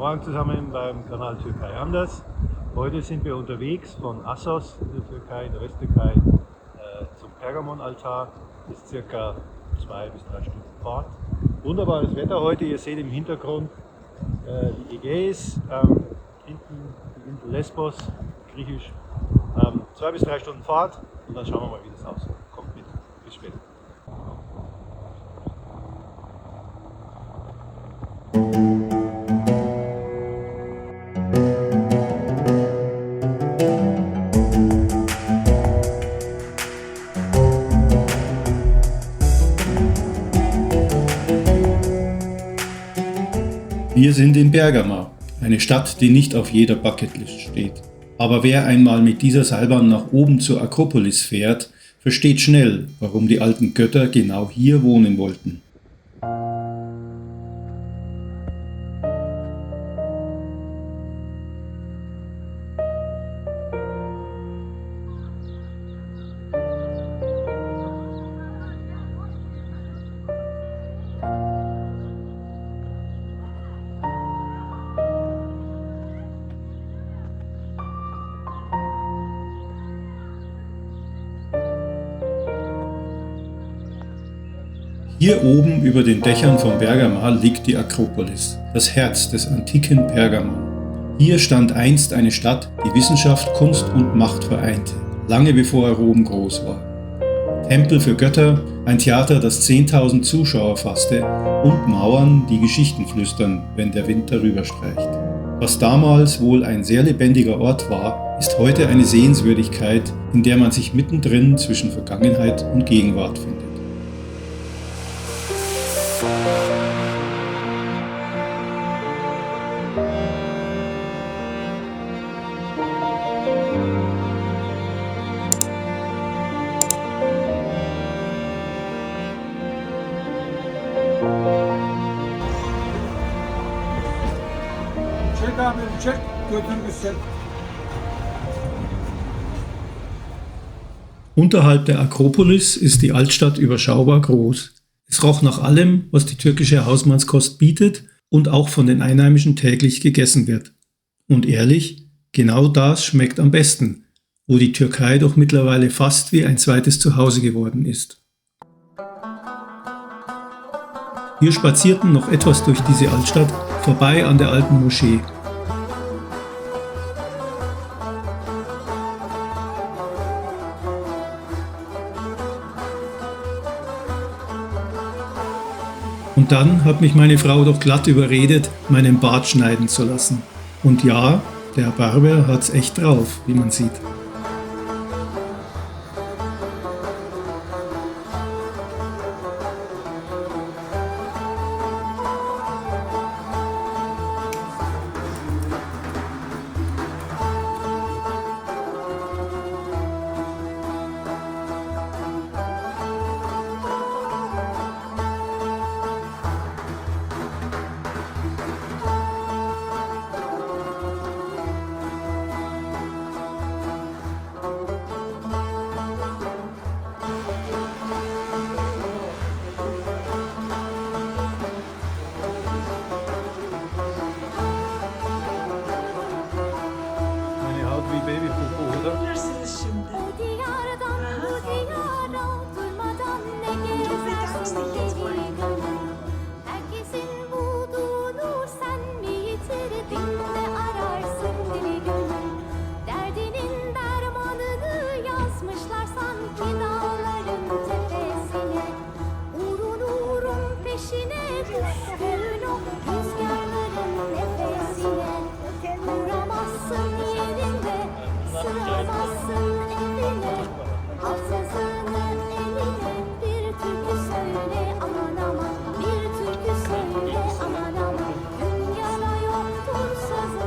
Morgen zusammen beim Kanal Türkei anders. Heute sind wir unterwegs von Assos in der Türkei, in der Westtürkei, zum Pergamonaltar. Das ist circa 2 bis 3 Stunden Fahrt. Wunderbares Wetter heute, ihr seht im Hintergrund die Ägäis, hinten die Insel Lesbos, griechisch. 2 bis 3 Stunden Fahrt und dann schauen wir mal, wie das aussieht. Kommt mit, bis später. Wir sind in Bergama, eine Stadt, die nicht auf jeder Bucketlist steht. Aber wer einmal mit dieser Seilbahn nach oben zur Akropolis fährt, versteht schnell, warum die alten Götter genau hier wohnen wollten. Hier oben über den Dächern von Bergama liegt die Akropolis, das Herz des antiken Pergamon. Hier stand einst eine Stadt, die Wissenschaft, Kunst und Macht vereinte, lange bevor Rom groß war. Tempel für Götter, ein Theater, das 10.000 Zuschauer fasste und Mauern, die Geschichten flüstern, wenn der Wind darüber streicht. Was damals wohl ein sehr lebendiger Ort war, ist heute eine Sehenswürdigkeit, in der man sich mittendrin zwischen Vergangenheit und Gegenwart findet. Çek abi, çek, götür gitsin. Unterhalb der Akropolis ist die Altstadt überschaubar groß. Es roch nach allem, was die türkische Hausmannskost bietet und auch von den Einheimischen täglich gegessen wird. Und ehrlich, genau das schmeckt am besten, wo die Türkei doch mittlerweile fast wie ein zweites Zuhause geworden ist. Wir spazierten noch etwas durch diese Altstadt, vorbei an der alten Moschee. Und dann hat mich meine Frau doch glatt überredet, meinen Bart schneiden zu lassen. Und ja, der Barber hat's echt drauf, wie man sieht. Meine Haut wie Babypopo, oder? Bilirsiniz şimdi. Bu diyardan bu diyara durmadan ne gezersin geri dönün. Herkesin bulduğunu sen mi yitirdin de ararsın deli gönül. Derdinin dermanını yazmışlar sanki dağların tepesine. Uğrun uğrun peşine düştün o rüzgarların nefesine. Duramazsın yerinde, sığamazsın evine. Hafızını eline bir türkü söyle aman aman. Bir türkü söyle aman aman. Dünyada yoktur sözü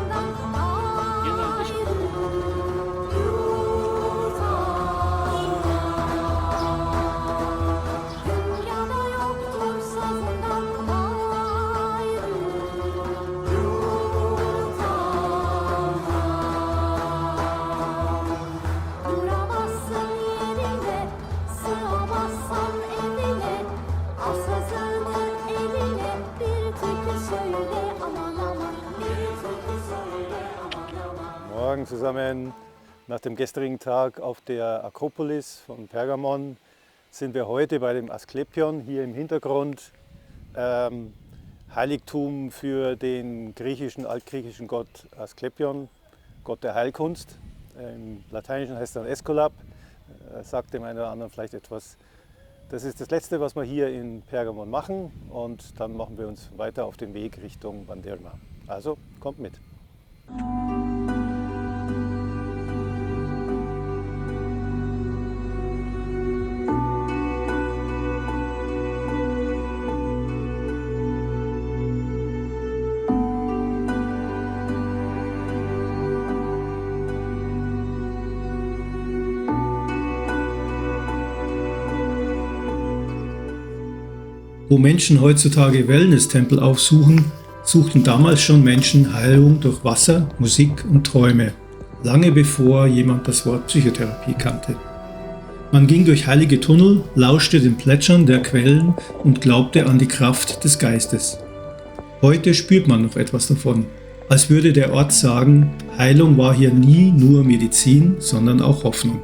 zusammen. Nach dem gestrigen Tag auf der Akropolis von Pergamon sind wir heute bei dem Asklepion, hier im Hintergrund. Heiligtum für den altgriechischen Gott Asklepion, Gott der Heilkunst. Im Lateinischen heißt er dann Äskulap, sagt dem einen oder anderen vielleicht etwas. Das ist das Letzte, was wir hier in Pergamon machen, und dann machen wir uns weiter auf den Weg Richtung Banderma. Also kommt mit. Wo Menschen heutzutage Wellness-Tempel aufsuchen, suchten damals schon Menschen Heilung durch Wasser, Musik und Träume, lange bevor jemand das Wort Psychotherapie kannte. Man ging durch heilige Tunnel, lauschte dem Plätschern der Quellen und glaubte an die Kraft des Geistes. Heute spürt man noch etwas davon, als würde der Ort sagen, Heilung war hier nie nur Medizin, sondern auch Hoffnung.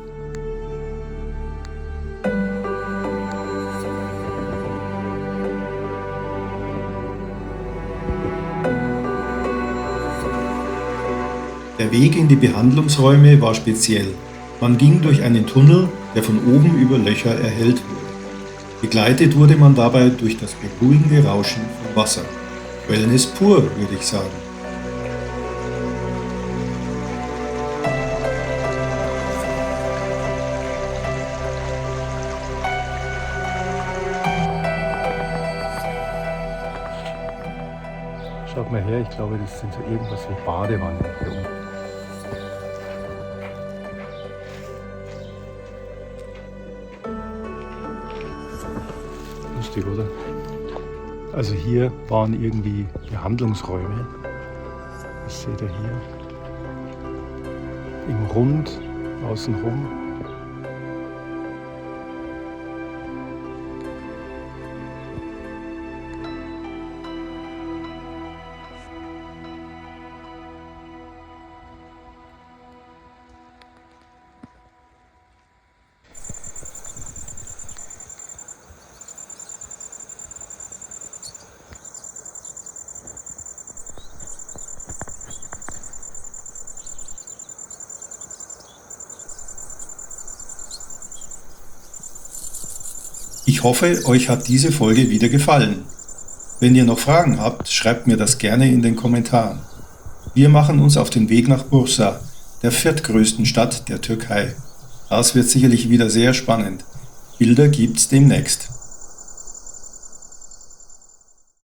Der Weg in die Behandlungsräume war speziell. Man ging durch einen Tunnel, der von oben über Löcher erhellt wurde. Begleitet wurde man dabei durch das beruhigende Rauschen von Wasser. Wellness pur, würde ich sagen. Schaut mal her, ich glaube, das sind so irgendwas wie Badewannen hier unten. Lustig, oder? Also hier waren irgendwie Behandlungsräume. Das seht ihr hier. Im Rund, außenrum. Ich hoffe, euch hat diese Folge wieder gefallen. Wenn ihr noch Fragen habt, schreibt mir das gerne in den Kommentaren. Wir machen uns auf den Weg nach Bursa, der viertgrößten Stadt der Türkei. Das wird sicherlich wieder sehr spannend. Bilder gibt's demnächst.